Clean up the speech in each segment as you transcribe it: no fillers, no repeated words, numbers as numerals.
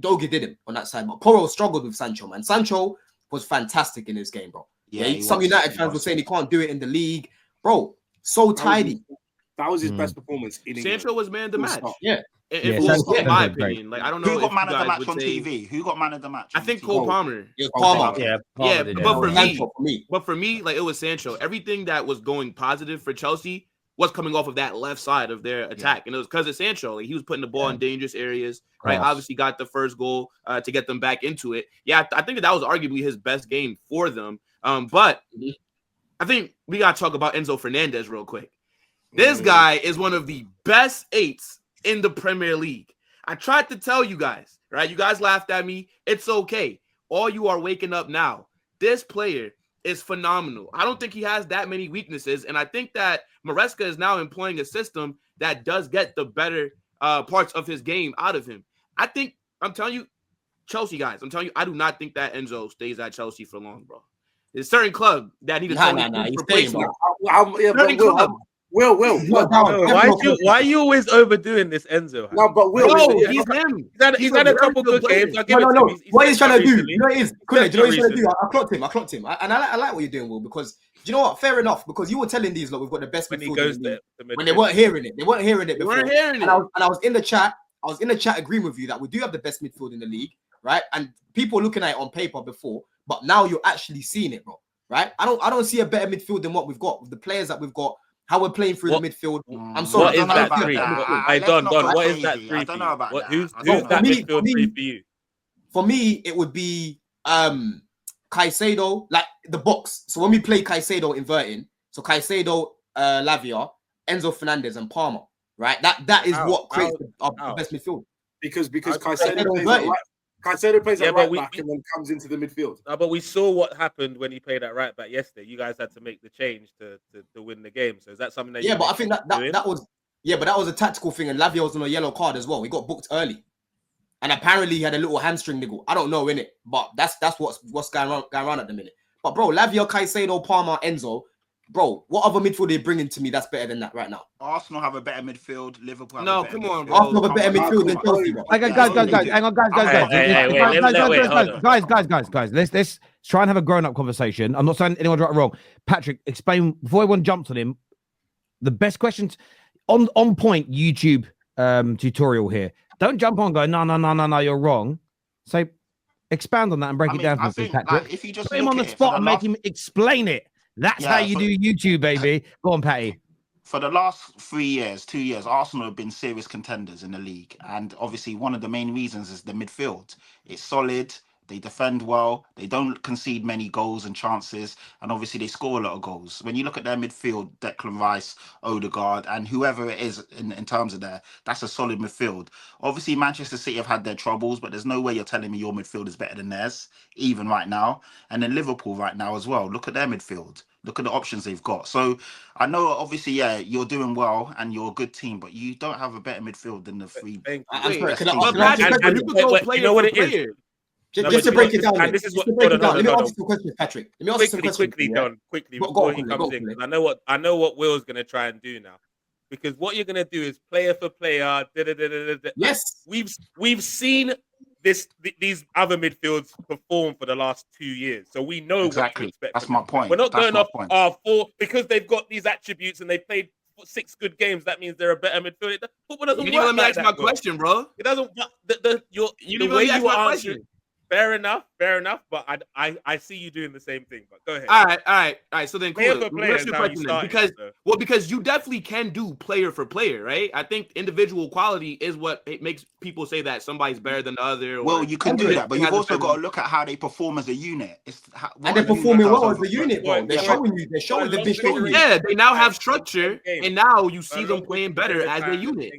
Doge did him on that side, but Porro struggled with Sancho, man. Sancho was fantastic in this game, bro. Yeah, some United fans were saying he can't do it in the league, bro. So tidy. That was his best performance in England. Sancho was man of the match. Yeah. In my opinion. Like, I don't know who got man of the match on TV. Who got man of the match? I think Cole Palmer. Palmer. Yeah, but for me, like, it was Sancho. Everything that was going positive for Chelsea was coming off of that left side of their attack, and it was because of Sancho. Like, he was putting the ball in dangerous areas, right? Obviously, got the first goal to get them back into it. Yeah, I think that was arguably his best game for them. But I think we gotta talk about Enzo Fernandez real quick. This guy is one of the best 8s in the Premier League. I tried to tell you guys, right? You guys laughed at me. It's okay. All you are waking up now. This player is phenomenal. I don't think he has that many weaknesses, and I think that Maresca is now employing a system that does get the better parts of his game out of him. I'm telling you, Chelsea guys, I do not think that Enzo stays at Chelsea for long, bro. There's a certain club that need a replacement. Will. Why are you always overdoing this, Enzo? No, but he's him. He's had a couple good games. No. What he's trying to do, you know what it is? Do you know what he's trying to do? I clocked him. And I like what you're doing, Will, because do you know what? Fair enough, because you were telling these, look, we've got the best midfield when they weren't hearing it. They weren't hearing it before. And I was in the chat. I was in the chat agreeing with you that we do have the best midfield in the league, right? And people were looking at it on paper before, but now you're actually seeing it, bro. Right? I don't see a better midfield than what we've got with the players that we've got. How we're playing through the midfield. I'm sorry. What is that 3? What is that 3? I don't know about that. Who's that midfield 3 for you? For me, it would be Caicedo, like the box. So when we play Caicedo inverting, so Caicedo, Lavia, Enzo Fernandez, and Palmer, right? That is what creates the best midfield. Because Caicedo plays at right back and then comes into the midfield. But we saw what happened when he played at right back yesterday. You guys had to make the change to win the game. So is that something that? Yeah, but I think that was that was a tactical thing, and Lavia was on a yellow card as well. He got booked early, and apparently he had a little hamstring niggle. I don't know, innit? But that's what's going around at the minute. But bro, Lavia, Caicedo, Palmer, Enzo. Bro, what other midfield are they bringing to me that's better than that right now? Arsenal have a better midfield. Liverpool have a better midfield. Bro. Arsenal have a better midfield than Chelsea, bro. Guys. Let's try and have a grown-up conversation. I'm not saying anyone's right or wrong. Patrick, explain, before everyone jumps on him, the best questions on point YouTube tutorial here. Don't jump on and go, no, you're wrong. Say, expand on that and break it down for me, Patrick. Like, if you just put him on the spot and make him explain it. That's how you do YouTube, baby. Go on, Patty. For the last 2 years, Arsenal have been serious contenders in the league. And obviously, one of the main reasons is the midfield. It's solid. They defend well. They don't concede many goals and chances. And obviously, they score a lot of goals. When you look at their midfield, Declan Rice, Odegaard, and whoever it is in terms of that's a solid midfield. Obviously, Manchester City have had their troubles, but there's no way you're telling me your midfield is better than theirs, even right now. And then Liverpool right now as well. Look at their midfield. Look at the options they've got. So I know, obviously, you're doing well and you're a good team, but you don't have a better midfield than the 3. You know what it is? Just to break it down. And this is what. Let me ask you some questions, Patrick. Quickly, Don. Quickly, before he comes in. I know what Will's going to try and do now, because what you're going to do is player for player. Yes, we've seen these other midfields perform for the last 2 years, so we know exactly. What to expect. That's my point. We're not going off our 4 because they've got these attributes and they've played 6 good games. That means they're a better midfield. Football doesn't work. Let me ask my question, bro. It doesn't. The way you are answering. Fair enough. But I see you doing the same thing. But go ahead. All right. So then, cool. Because you definitely can do player for player, right? I think individual quality is what it makes people say that somebody's better than the other. Well, you can do that, but you've also got to look at how they perform as a unit. And they're performing well as a unit, bro. They've been showing you. Yeah, they now have structure, and now you see them playing better as a unit.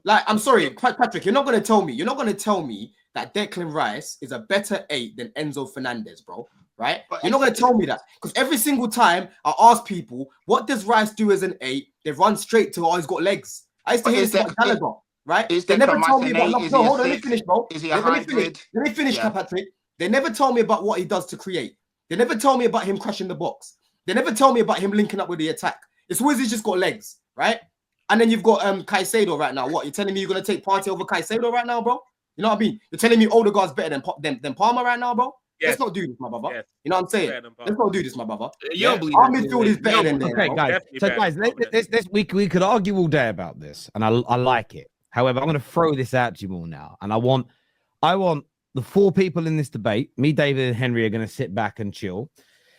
Like, I'm sorry, Patrick, you're not going to tell me that Declan Rice is a better 8 than Enzo Fernandez, bro, right? But you're not going to tell me that, because every single time I ask people, what does Rice do as an 8? They run straight to, he's got legs. I used to hear this about Gallagher, right? They never told me about, no, hold on, let me finish, bro. Let me finish, Patrick. They never told me about what he does to create. They never told me about him crashing the box. They never told me about him linking up with the attack. It's always he's just got legs, right? And then you've got Caicedo right now. What, you're telling me you're going to take Partey over Caicedo right now, bro? You know what I mean? You're telling me Odegaard's better than Palmer right now, bro? Yes. Let's not do this, my brother. Yes. You know what I'm saying? Let's not do this, my brother. You don't believe our midfield is better than them. Okay, guys. So, guys, we could argue all day about this, and I like it. However, I'm going to throw this out to you all now, and I want the 4 people in this debate. Me, David, and Henry are going to sit back and chill.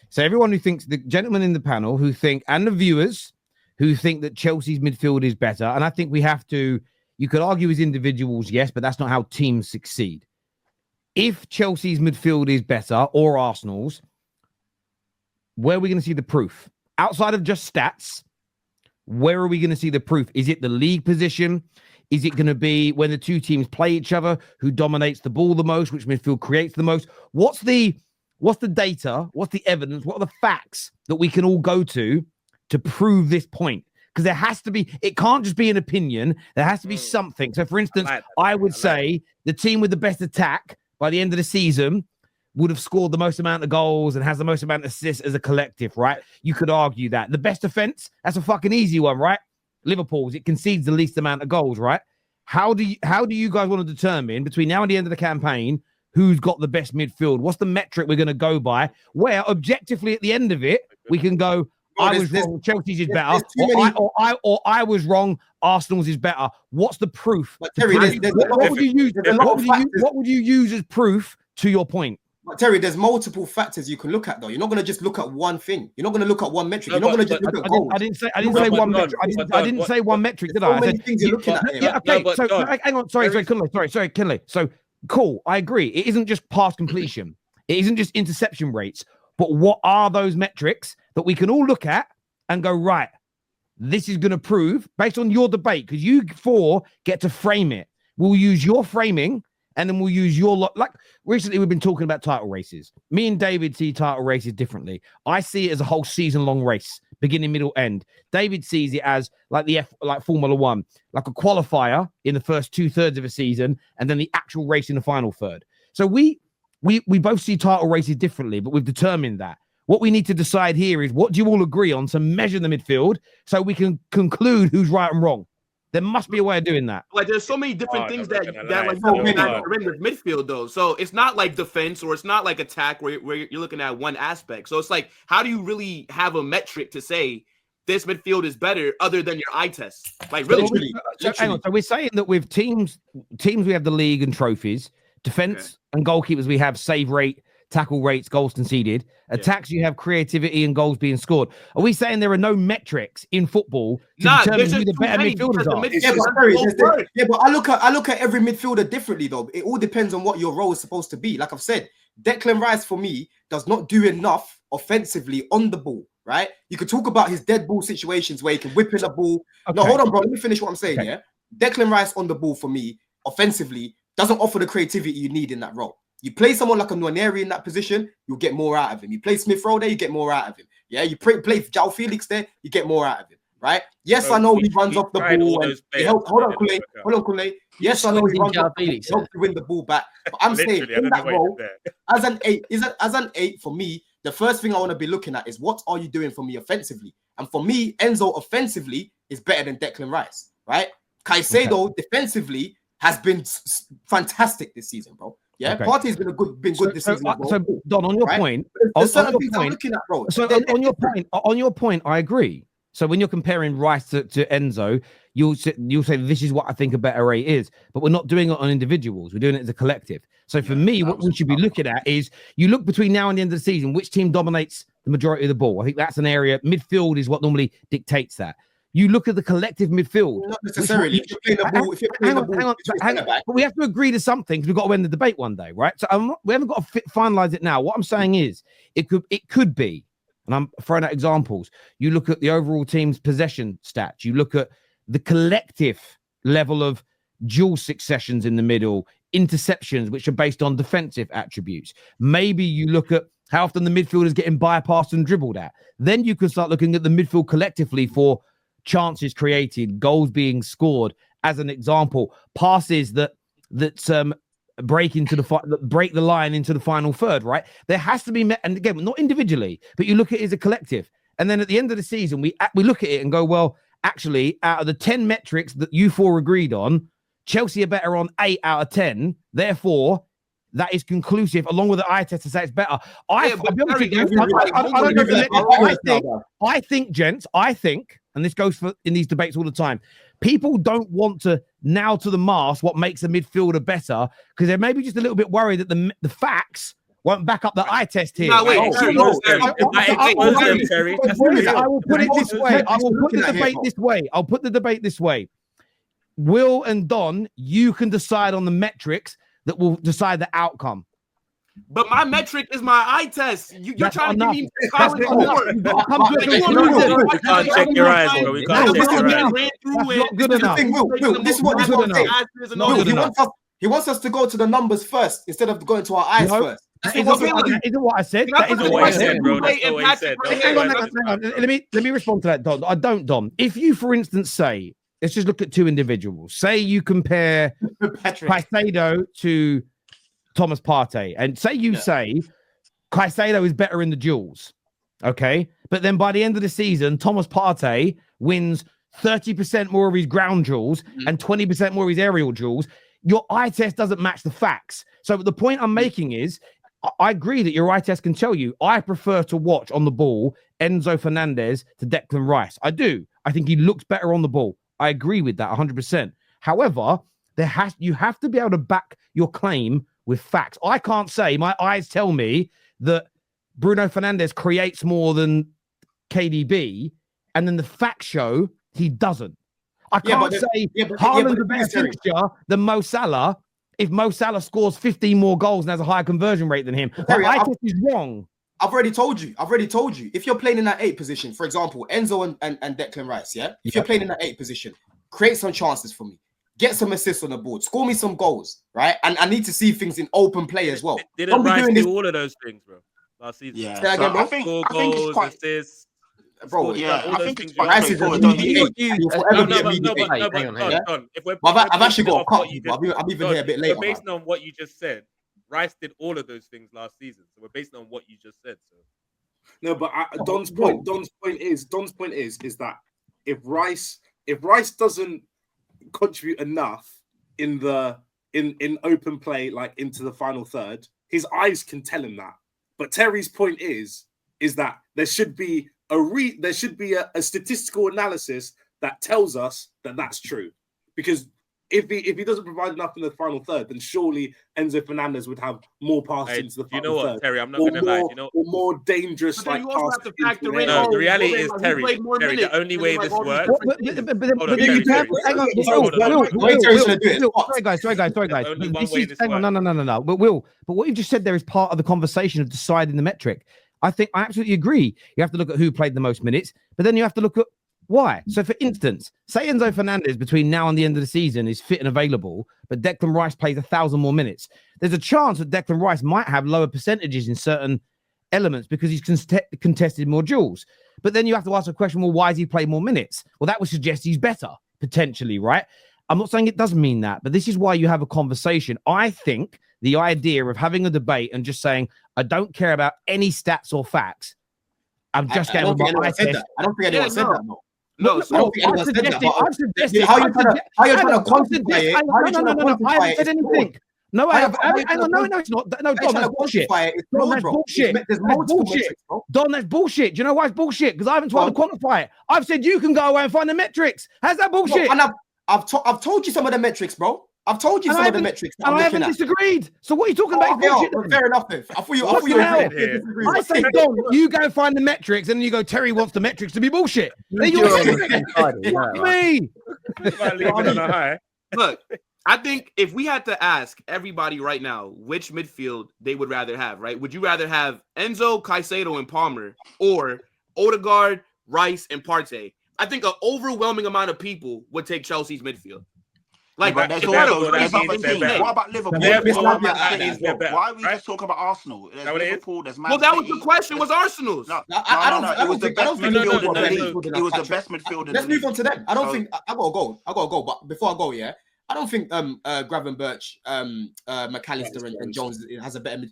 So, everyone who thinks, the gentlemen in the panel who think, and the viewers who think that Chelsea's midfield is better, and I think we have to. You could argue as individuals, yes, but that's not how teams succeed. If Chelsea's midfield is better or Arsenal's, where are we going to see the proof? Outside of just stats, where are we going to see the proof? Is it the league position? Is it going to be when the 2 teams play each other, who dominates the ball the most, which midfield creates the most? What's the data? What's the evidence? What are the facts that we can all go to prove this point? Because there has to be, it can't just be an opinion. There has to be something. So, for instance, I would say the team with the best attack by the end of the season would have scored the most amount of goals and has the most amount of assists as a collective, right? You could argue that. The best defense, that's a fucking easy one, right? Liverpool's, it concedes the least amount of goals, right? How do you guys want to determine between now and the end of the campaign who's got the best midfield? What's the metric we're going to go by? Where objectively at the end of it, we can go, I was wrong, Chelsea's is better, or I was wrong, Arsenal's is better. What's the proof? But Terry, what would you use as proof to your point? But Terry, there's multiple factors you can look at, though. You're not going to just look at one thing. You're not going to look at one metric. You're not going to just look at goals. I didn't say one metric. I didn't say one metric, did I? So many things you're looking at here. Yeah, okay. So hang on. Sorry, Kinley. So cool. I agree. It isn't just pass completion. It isn't just interception rates. But what are those metrics that we can all look at and go, right, this is going to prove, based on your debate, because you 4 get to frame it. We'll use your framing, and then we'll use your like recently we've been talking about title races. Me and David see title races differently. I see it as a whole season-long race, beginning, middle, end. David sees it as like like Formula One, like a qualifier in the first 2/3 of a season, and then the actual race in the final third. So we both see title races differently, but we've determined that. What we need to decide here is, what do you all agree on to measure the midfield so we can conclude who's right and wrong? There must be a way of doing that. Like, there's so many different things that are in the midfield, though. So it's not like defense, or it's not like attack where you're looking at one aspect. So it's like, how do you really have a metric to say this midfield is better other than your eye test? Like, really? Hang on. So we're saying that with teams we have the league and trophies. Defense and goalkeepers, we have save rate, tackle rates, goals conceded. Attacks, you have creativity and goals being scored. Are we saying there are no metrics in football to determine who the better midfielders are? But I look at every midfielder differently, though. It all depends on what your role is supposed to be. Like I've said, Declan Rice, for me, does not do enough offensively on the ball, right? You could talk about his dead ball situations where he can whip in the ball. Okay. No, hold on, bro. Let me finish what I'm saying, yeah? Declan Rice on the ball, for me, offensively, doesn't offer the creativity you need in that role. You play someone like a Nwaneri in that position, you'll get more out of him. You play Smith Rowe there, you get more out of him. Yeah, you play João Felix there, you get more out of him, right? Yes, I know he runs off the ball and he helps. Hold on, Kule. Yes, I know he runs off the ball, helps to win the ball back. But I'm saying in that role, as an eight, for me, the first thing I want to be looking at is, what are you doing for me offensively? And for me, Enzo offensively is better than Declan Rice, right? Caicedo defensively has been fantastic this season, bro. Yeah, Partey's been good this season. So Don, on your point, on your point, I agree. So when you're comparing Rice to Enzo, you'll say this is what I think a better rate is, but we're not doing it on individuals. We're doing it as a collective. So for me, what we should be looking at is, you look between now and the end of the season, which team dominates the majority of the ball. I think that's an area. Midfield is what normally dictates that. You look at the collective midfield. Not necessarily. Hang on. But we have to agree to something, because we've got to win the debate one day, right? So we haven't got to finalize it now. What I'm saying is, it could be, and I'm throwing out examples. You look at the overall team's possession stats. You look at the collective level of dual successions in the middle, interceptions, which are based on defensive attributes. Maybe you look at how often the midfield is getting bypassed and dribbled at. Then you can start looking at the midfield collectively for chances created, goals being scored, as an example, passes that break the line into the final third, right? There has to be, and again, not individually, but you look at it as a collective. And then at the end of the season, we look at it and go, well, actually, out of the 10 metrics that you 4 agreed on, Chelsea are better on 8 out of 10. Therefore, that is conclusive, along with the eye test to say it's better. I think, gents, and this goes for in these debates all the time, people don't want to nail to the mast what makes a midfielder better because they're maybe just a little bit worried that the facts won't back up the eye test here. I will put it this way. I'll put the debate this way. Will and Don, you can decide on the metrics that will decide the outcome. But my metric is my eye test. You're trying to give me check your eyes, bro. We can't check your eyes. Not good enough. This is what he wants us to go to the numbers first instead of going to our eyes first. That isn't what I said. That isn't what I said, bro. That's not what he said. Hang on. Let me respond to that, Don. I don't, Don. If you, for instance, say, let's just look at two individuals. Say you compare Caicedo to Thomas Partey, and say you say Caicedo is better in the duels, okay? But then by the end of the season, Thomas Partey wins 30% more of his ground duels and 20% more of his aerial duels. Your eye test doesn't match the facts. So the point I'm making is, I agree that your eye test can tell you. I prefer to watch on the ball Enzo Fernandez to Declan Rice. I do. I think he looks better on the ball. I agree with that 100%. However, you have to be able to back your claim with facts. I can't say my eyes tell me that Bruno Fernandes creates more than KDB, and then the facts show he doesn't. I can't say Haaland's a better fixture than Mo Salah if Mo Salah scores 15 more goals and has a higher conversion rate than him. I think he's wrong. I've already told you. If you're playing in that 8 position, for example, Enzo and Declan Rice, if you're playing in that 8 position, create some chances for me. Get some assists on the board. Score me some goals, right? And I need to see things in open play as well. Didn't Rice do all of those things, bro? Last season. Yeah. Say again, bro? I think it's quite... assists. Bro, I think it's quite Rice is a I've actually got a cut. I'm even here a bit later. We're basing on what you just said. Rice did all of those things last season, so we're basing on what you just said. So no, but Don's point is that if Rice doesn't contribute enough in open play, like into the final third, his eyes can tell him that. But Terry's point is that there should be a statistical analysis that tells us that that's true, because if he doesn't provide enough in the final third, then surely Enzo Fernandez would have more passes into the final third. You know what, Terry? I'm not going to lie. Or more dangerous like passes. The reality is, Terry, the only way this works. Sorry, guys. No. But what you just said there is part of the conversation of deciding the metric. I absolutely agree. You have to look at who played the most minutes, but then you have to look at why. So, for instance, say Enzo Fernandez between now and the end of the season is fit and available, but Declan Rice plays 1,000 more minutes. There's a chance that Declan Rice might have lower percentages in certain elements because he's contested more duels. But then you have to ask a question, well, why does he play more minutes? Well, that would suggest he's better, potentially, right? I'm not saying it doesn't mean that, but this is why you have a conversation. I think the idea of having a debate and just saying, I don't care about any stats or facts. I'm just getting with my eye test. I don't think anyone said that, no. No, I'm suggesting. How you trying to quantify it? No, I haven't said anything. No, I haven't. No, it's not. No, Don, that's bullshit. Don, that's bullshit. That's bullshit. Don, that's bullshit. Do you know why it's bullshit? Because I haven't tried to quantify it. I've said you can go away and find the metrics. How's that bullshit? And I've told you some of the metrics, bro. I've told you some of the metrics. And I haven't disagreed. So what are you talking about? Fair enough, then. I thought you I say, Don, you go find the metrics, and then you go, Terry wants the metrics to be bullshit. Then you're me. Look, I think if we had to ask everybody right now which midfield they would rather have, right? Would you rather have Enzo, Caicedo, and Palmer, or Odegaard, Rice, and Partey? I think an overwhelming amount of people would take Chelsea's midfield. Like, but there's other things. What about Liverpool? Why are we just talking about Arsenal? There's Liverpool, there's Man City. Well, that was the question, was Arsenal's. No. It was the best midfield in the league. It was the best midfield in the league. Let's move on to them. I don't think I gotta go. But before I go, I don't think Gravenberch, McAllister, and Jones is a better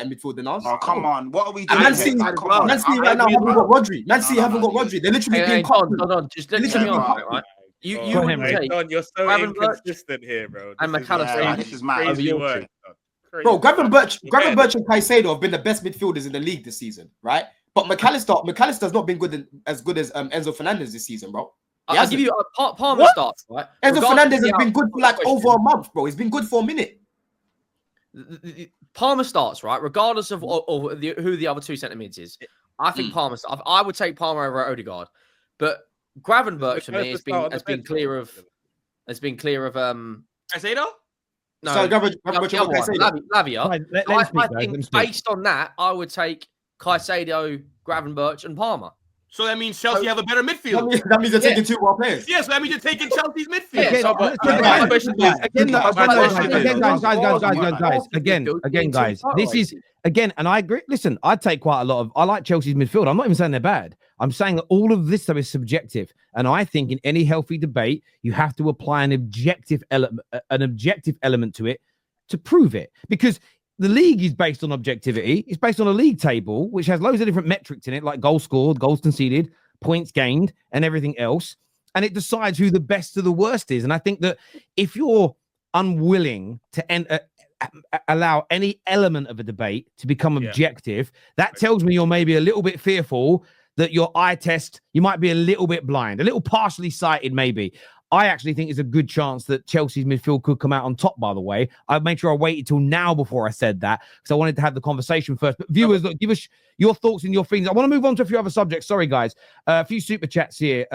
midfield than us. Oh, come on. What are we doing? Man City right now haven't got Rodri. Man City haven't got Rodri. They're literally being cut. Hold on. Just let me on, right? You would take Don, you're so inconsistent here, bro. And McAllister. This is mad. Crazy work. Bro, Gravenberch and Caicedo have been the best midfielders in the league this season, right? But McAllister's not been as good as Enzo Fernandez this season, bro. I'll give you Palmer starts, right? Enzo Fernandez has been good for like over a month, bro. He's been good for a minute. Palmer starts, right? Regardless of who the other two centre mids is. I think Palmer starts. I would take Palmer over Odegaard. But Gravenberch for me has been clear of Caicedo? No, so Lavia. I think based on that, I would take Caicedo, Gravenberch, and Palmer. So that means Chelsea have a better midfield. That means they're taking 2 more players. Yeah, so that means you're taking Chelsea's midfield. Guys, this is and I agree. Listen, I take quite a lot of. I like Chelsea's midfield. I'm not even saying they're bad. I'm saying that all of this stuff is subjective, and I think in any healthy debate, you have to apply an objective element to it to prove it, because the league is based on objectivity. It's based on a league table, which has loads of different metrics in it, like goals scored, goals conceded, points gained, and everything else. And it decides who the best of the worst is. And I think that if you're unwilling to allow any element of a debate to become objective, that tells me you're maybe a little bit fearful that your eye test, you might be a little bit blind, a little partially sighted maybe. I actually think there's a good chance that Chelsea's midfield could come out on top, by the way. I made sure I waited till now before I said that because I wanted to have the conversation first. But viewers, look, give us your thoughts and your feelings. I want to move on to a few other subjects. Sorry, guys. A few super chats here.